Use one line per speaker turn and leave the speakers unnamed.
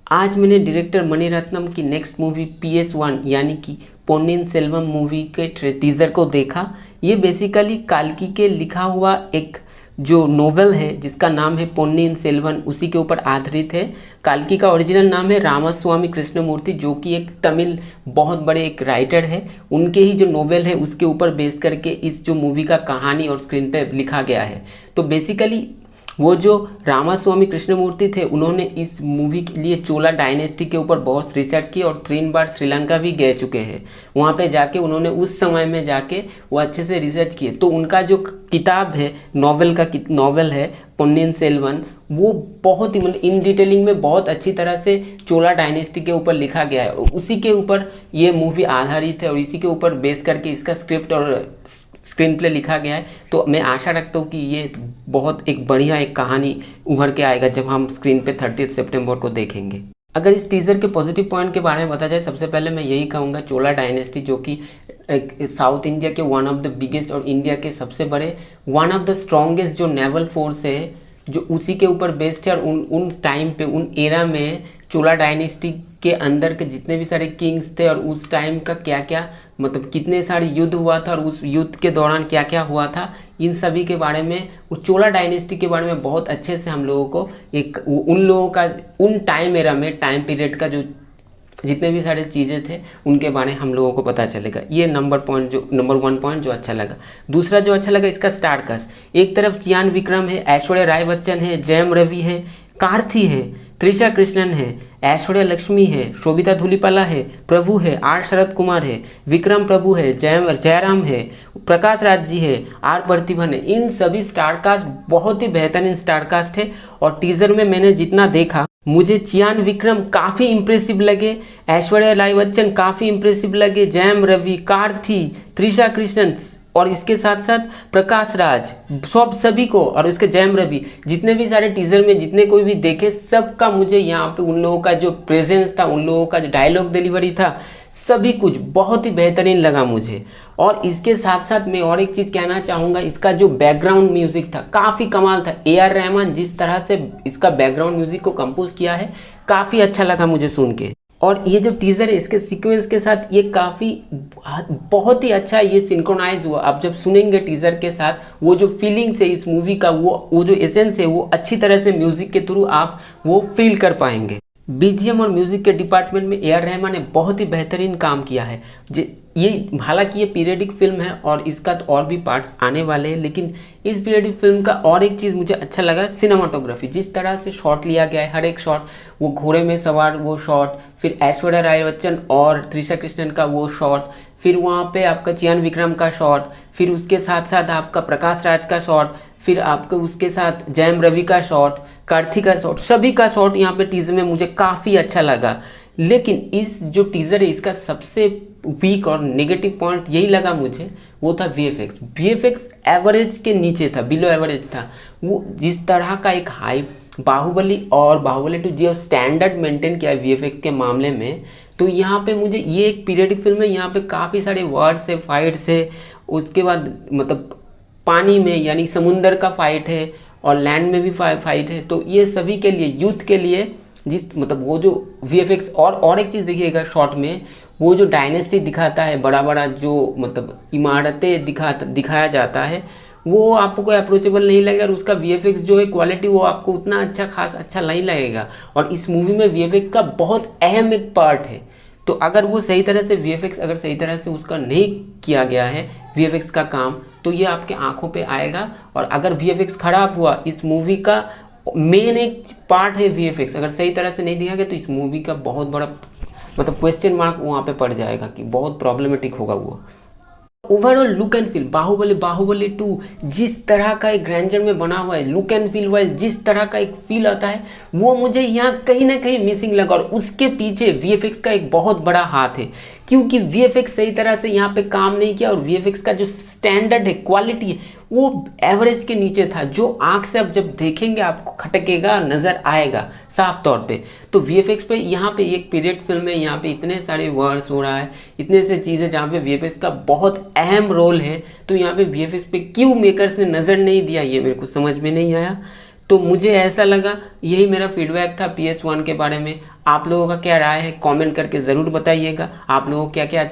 आज मैंने डायरेक्टर मणिरत्नम की नेक्स्ट मूवी PS1 यानी कि पोन्निइन सेल्वम मूवी के टीज़र को देखा। ये बेसिकली काल्की के लिखा हुआ एक जो नोवेल है जिसका नाम है पोन्निइन सेल्वन, उसी के ऊपर आधारित है। काल्की का ओरिजिनल नाम है रामास्वामी कृष्णमूर्ति, जो कि एक तमिल बहुत बड़े एक राइटर है। उनके ही जो नोवेल है उसके ऊपर बेस करके इस जो मूवी का कहानी और स्क्रीन पे लिखा गया है। तो बेसिकली वो जो रामास्वामी कृष्णमूर्ति थे उन्होंने इस मूवी के लिए चोला डायनेस्टी के ऊपर बहुत रिसर्च की और 3 बार श्रीलंका भी गए चुके हैं। वहाँ पे जाके उन्होंने उस समय में जाके वो अच्छे से रिसर्च किए। तो उनका जो किताब है नॉवेल है पोन्निइन सेल्वन, वो बहुत ही मतलब इन डिटेलिंग में बहुत अच्छी तरह से चोला डायनेस्टी के ऊपर लिखा गया है और उसी के ऊपर ये मूवी आधारित है और इसी के ऊपर बेस करके इसका स्क्रिप्ट और स्क्रीन प्ले लिखा गया है। तो मैं आशा रखता हूँ कि ये बहुत एक बढ़िया एक कहानी उभर के आएगा जब हम स्क्रीन पे 30 सितंबर को देखेंगे। अगर इस टीज़र के पॉजिटिव पॉइंट के बारे में बताया जाए, सबसे पहले मैं यही कहूँगा चोला डायनेस्टी जो कि साउथ इंडिया के वन ऑफ द बिगेस्ट और इंडिया के सबसे बड़े वन ऑफ द स्ट्रॉन्गेस्ट जो नेवल फोर्स है जो उसी के ऊपर बेस्ड है। और उन टाइम पे उन एरा में चोला डायनेस्टी के अंदर के जितने भी सारे किंग्स थे और उस टाइम का क्या क्या मतलब कितने सारे युद्ध हुआ था और उस युद्ध के दौरान क्या क्या हुआ था, इन सभी के बारे में उस चोला डायनेस्टी के बारे में बहुत अच्छे से हम लोगों को एक उन लोगों का उन टाइम एरा में टाइम पीरियड का जो जितने भी सारे चीज़ें थे उनके बारे में हम लोगों को पता चलेगा। ये नंबर 1 पॉइंट जो अच्छा लगा। दूसरा जो अच्छा लगा इसका स्टार कास्ट। एक तरफ चियान विक्रम है, ऐश्वर्या राय बच्चन है, जयम रवि है, कार्थी है, त्रिशा कृष्णन है, ऐश्वर्या लक्ष्मी है, शोभिता धूलिपाला है, प्रभु है, आर शरद कुमार है, विक्रम प्रभु है, जयराम है, प्रकाश राज जी है, आर पार्थिबन है। इन सभी स्टार कास्ट बहुत ही बेहतरीन स्टार कास्ट है। और टीजर में मैंने जितना देखा मुझे चियान विक्रम काफ़ी इंप्रेसिव लगे, ऐश्वर्या राय बच्चन काफ़ी इंप्रेसिव लगे, जयम रवि, कार्थी, त्रिशा कृष्णन और इसके साथ साथ प्रकाश राज सभी को और इसके जयम रवि जितने भी सारे टीजर में जितने कोई भी देखे सबका मुझे यहाँ पे उन लोगों का जो प्रेजेंस था, उन लोगों का जो डायलॉग डिलीवरी था, सभी कुछ बहुत ही बेहतरीन लगा मुझे। और इसके साथ साथ मैं और एक चीज़ कहना चाहूँगा, इसका जो बैकग्राउंड म्यूजिक था काफ़ी कमाल था। AR रहमान जिस तरह से इसका बैकग्राउंड म्यूजिक को कंपोज किया है काफ़ी अच्छा लगा मुझे सुन के। और ये जो टीज़र है इसके सीक्वेंस के साथ ये काफ़ी बहुत ही अच्छा ये सिंक्रोनाइज हुआ। आप जब सुनेंगे टीज़र के साथ वो जो फीलिंग्स है इस मूवी का वो जो एसेंस है वो अच्छी तरह से म्यूज़िक के थ्रू आप वो फील कर पाएंगे। BGM और म्यूज़िक के डिपार्टमेंट में AR रहमान ने बहुत ही बेहतरीन काम किया है। ये हालांकि ये पीरियडिक फिल्म है और इसका तो और भी पार्ट्स आने वाले हैं, लेकिन इस पीरियडिक फिल्म का और एक चीज़ मुझे अच्छा लगा, सिनेमाटोग्राफी। जिस तरह से शॉट लिया गया है, हर एक शॉट, वो घोड़े में सवार वो शॉट, फिर ऐश्वर्या राय बच्चन और त्रिशा कृष्णन का वो शॉट, फिर वहाँ पे आपका चियान विक्रम का शॉट, फिर उसके साथ साथ आपका प्रकाश राज का शॉट, फिर आपको उसके साथ जयम रवि का शॉट, कार्तिक का शॉट, सभी का शॉट यहाँ पे टीज़र में मुझे काफ़ी अच्छा लगा। लेकिन इस जो टीज़र है इसका सबसे वीक और नेगेटिव पॉइंट यही लगा मुझे, वो था VFX एवरेज के नीचे था, बिलो एवरेज था। वो जिस तरह का एक हाइप बाहुबली और बाहुबली 2 जो स्टैंडर्ड मेंटेन किया है VFX के मामले में, तो यहाँ पे मुझे ये एक पीरियडिक फिल्म है, यहाँ पे काफ़ी सारे वर्ड्स है, फाइट्स है, उसके बाद मतलब पानी में यानी समुंदर का फाइट है और लैंड में भी फाइट है। तो ये सभी के लिए यूथ के लिए जिस मतलब वो जो VFX और एक चीज़ देखिएगा शॉट में वो जो डायनेस्टी दिखाता है, बड़ा बड़ा जो मतलब इमारतें दिखाया जाता है, वो आपको कोई अप्रोचेबल नहीं लगेगा। और उसका VFX जो है क्वालिटी वो आपको उतना अच्छा नहीं लगेगा। और इस मूवी में VFX का बहुत अहम एक पार्ट है। तो अगर वो सही तरह से VFX अगर सही तरह से उसका नहीं किया गया है VFX का काम, तो ये आपके आंखों पे आएगा। और अगर VFX खराब हुआ, इस मूवी का मेन एक पार्ट है VFX, अगर सही तरह से नहीं दिखा गया तो इस मूवी का बहुत बड़ा मतलब क्वेश्चन मार्क वहाँ पे पड़ जाएगा कि बहुत प्रॉब्लमेटिक होगा वो। Overall look and feel Baahubali 2 जिस तरह का एक ग्रैंडर में बना हुआ है, लुक एंड फील वाइज जिस तरह का एक फील आता है वो मुझे यहाँ कहीं ना कहीं मिसिंग लगा। और उसके पीछे VFX का एक बहुत बड़ा हाथ है, क्योंकि VFX सही तरह से यहाँ पे काम नहीं किया और VFX का जो स्टैंडर्ड है, क्वालिटी है, वो एवरेज के नीचे था, जो आंख से आप जब देखेंगे आपको खटकेगा, नज़र आएगा साफ तौर पे। तो VFX पे यहाँ पे एक पीरियड फिल्म है, यहाँ पे इतने सारे वर्ड्स हो रहा है, इतने से चीज़ें जहाँ पे VFX का बहुत अहम रोल है, तो यहाँ पे VFX पे क्यों मेकर्स ने नज़र नहीं दिया ये मेरे को समझ में नहीं आया। तो मुझे ऐसा लगा, यही मेरा फीडबैक था PS1 के बारे में। आप लोगों का क्या राय है कमेंट करके ज़रूर बताइएगा। आप लोगों को क्या क्या